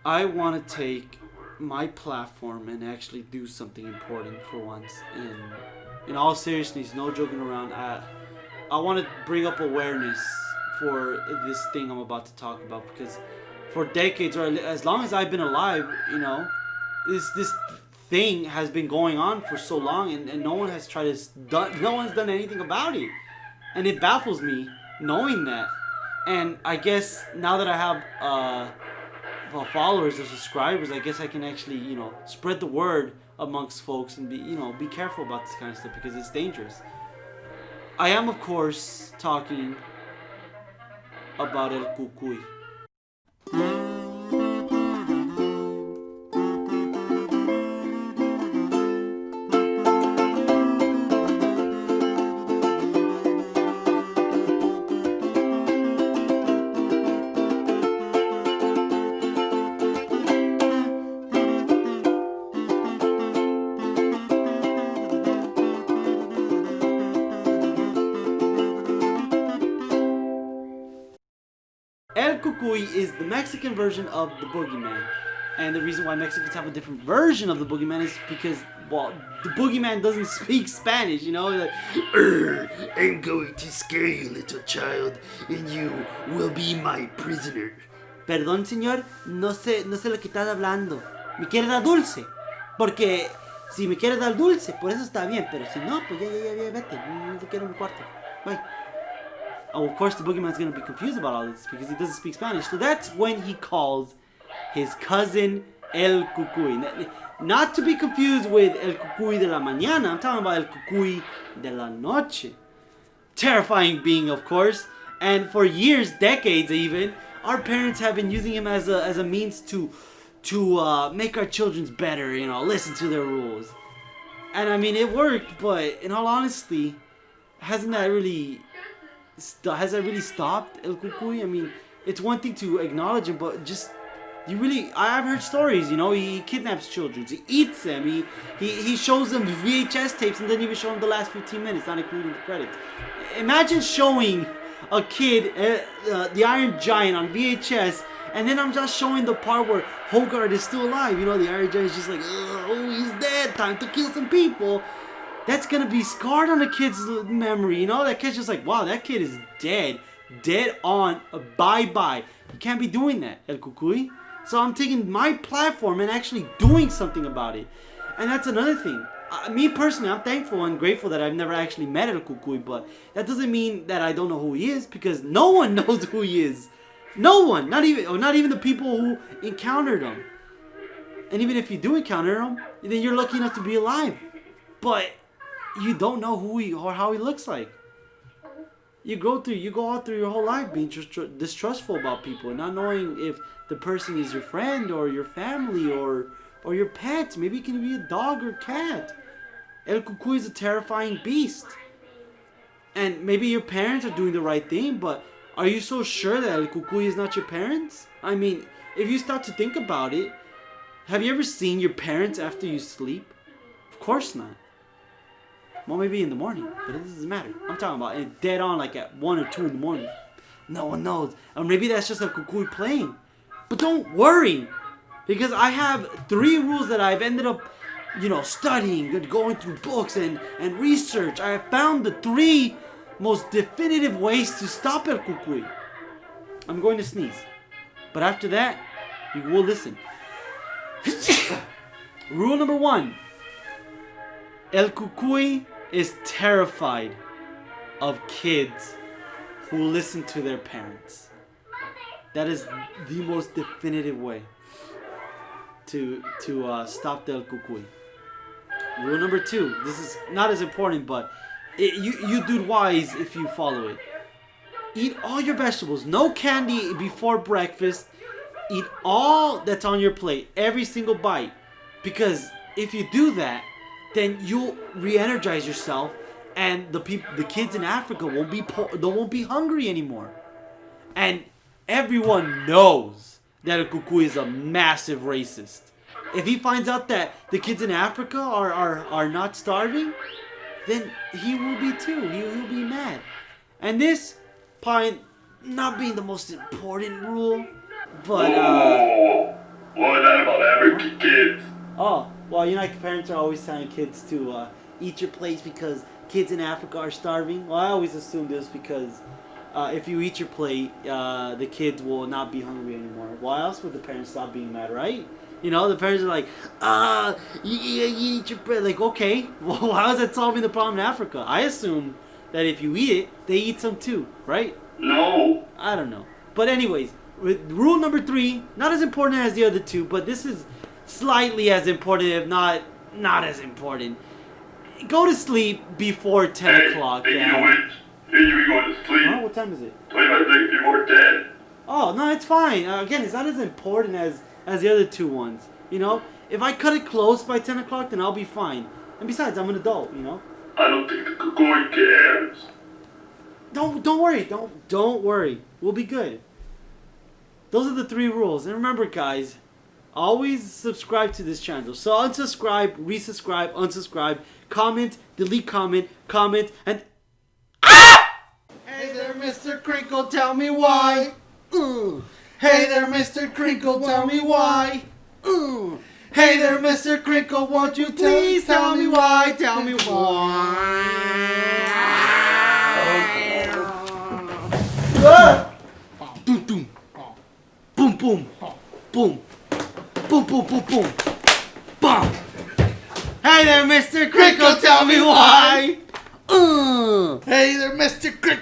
I want to take my platform and actually do something important for once. And in all seriousness, no joking around. I want to bring up awareness for this thing I'm about to talk about, because for decades, or as long as I've been alive, this thing has been going on for so long, and no one has no one's done anything about it, and it baffles me knowing that. And I guess now that I have followers or subscribers, I guess I can actually spread the word amongst folks and be careful about this kind of stuff, because it's dangerous. I am, of course, talking about El Cuckuy. El Cuckuy is the Mexican version of the boogeyman. And the reason why Mexicans have a different version of the boogeyman is because, well, the boogeyman doesn't speak Spanish, like, I'm going to scare you, little child, and you will be my prisoner. Perdón, señor, no sé lo que estás hablando. Me quiere dar dulce. Porque si me quiere dar dulce, por eso está bien, pero si no, pues ya, vete. No te quiero en mi cuarto. Bye. Oh, of course, the boogeyman's going to be confused about all this because he doesn't speak Spanish. So that's when he calls his cousin El Cuckuy. Not to be confused with El Cuckuy de la mañana. I'm talking about El Cuckuy de la noche. Terrifying being, of course. And for years, decades even, our parents have been using him as a means to make our children better, listen to their rules. And I mean, it worked, but in all honesty, has that really stopped El Cuckuy? I mean, it's one thing to acknowledge him, but just I've heard stories, he kidnaps children, he eats them, he shows them VHS tapes and doesn't even show them the last 15 minutes, not including the credits. Imagine showing a kid the Iron Giant on VHS, and then I'm just showing the part where Hogarth is still alive. The Iron Giant is just like, oh, he's dead, time to kill some people. That's gonna be scarred on the kid's memory, That kid's just like, wow, that kid is dead on, bye-bye. You can't be doing that, El Cuckuy. So I'm taking my platform and actually doing something about it. And that's another thing. Me personally, I'm thankful and grateful that I've never actually met El Cuckuy, but that doesn't mean that I don't know who he is, because no one knows who he is. No one, not even the people who encountered him. And even if you do encounter him, then you're lucky enough to be alive. But you don't know who he or how he looks like. You go all through your whole life being distrustful about people, not knowing if the person is your friend or your family or your pet. Maybe it can be a dog or cat. El Cuckuy is a terrifying beast. And maybe your parents are doing the right thing, but are you so sure that El Cuckuy is not your parents? I mean, if you start to think about it, have you ever seen your parents after you sleep? Of course not. Well, maybe in the morning, but it doesn't matter. I'm talking about it dead on, like at 1 or 2 in the morning. No one knows. Or maybe that's just a Cuckuy playing. But don't worry, because I have 3 rules that I've ended up, studying and going through books and research. I have found the 3 most definitive ways to stop El Cuckuy. I'm going to sneeze. But after that, you will listen. Rule number 1. El Cuckuy is terrified of kids who listen to their parents. That is the most definitive way to stop the El Cuckuy. Rule number 2. This is not as important, but you do wise if you follow it. Eat all your vegetables. No candy before breakfast. Eat all that's on your plate. Every single bite. Because if you do that, then you'll re-energize yourself, and the kids in Africa won't be hungry anymore. And everyone knows that a Cuckuy is a massive racist. If he finds out that the kids in Africa are not starving, then he will be too. He'll be mad. And this probably not being the most important rule, but What is that about African kids? Oh, well, you know, like parents are always telling kids to eat your plates because kids in Africa are starving. Well, I always assumed this because if you eat your plate, the kids will not be hungry anymore. Why else would the parents stop being mad, right? You know, the parents are like, you eat your plate. Like, okay, well, how is that solving the problem in Africa? I assume that if you eat it, they eat some too, right? No. I don't know. But anyways, with rule number 3, not as important as the other 2, but this is slightly as important, if not as important. Go to sleep before 10 o'clock. Hey, you know what? Hey, you going to sleep? Huh? What time is it? 25 seconds before 10. Oh, no, it's fine. Again, it's not as important as the other 2 ones. You know, if I cut it close by 10 o'clock, then I'll be fine. And besides, I'm an adult, you know. I don't think the Cuckuy cares. Don't worry. Don't worry. We'll be good. Those are the 3 rules. And remember, guys, always subscribe to this channel. So unsubscribe, resubscribe, unsubscribe, comment, delete comment, and... Hey there, Mr. Crinkle, tell me why. Ooh. Hey there, Mr. Crinkle, tell me why. Ooh. Hey there, Mr. Crinkle, won't you please tell me why? Tell me why. Boom, boom. Boom, boom. Boom. Boom, boom, boom, boom. Bum. Hey there, Mr. Crinkle, tell me why. Hey there, Mr. Crinkle.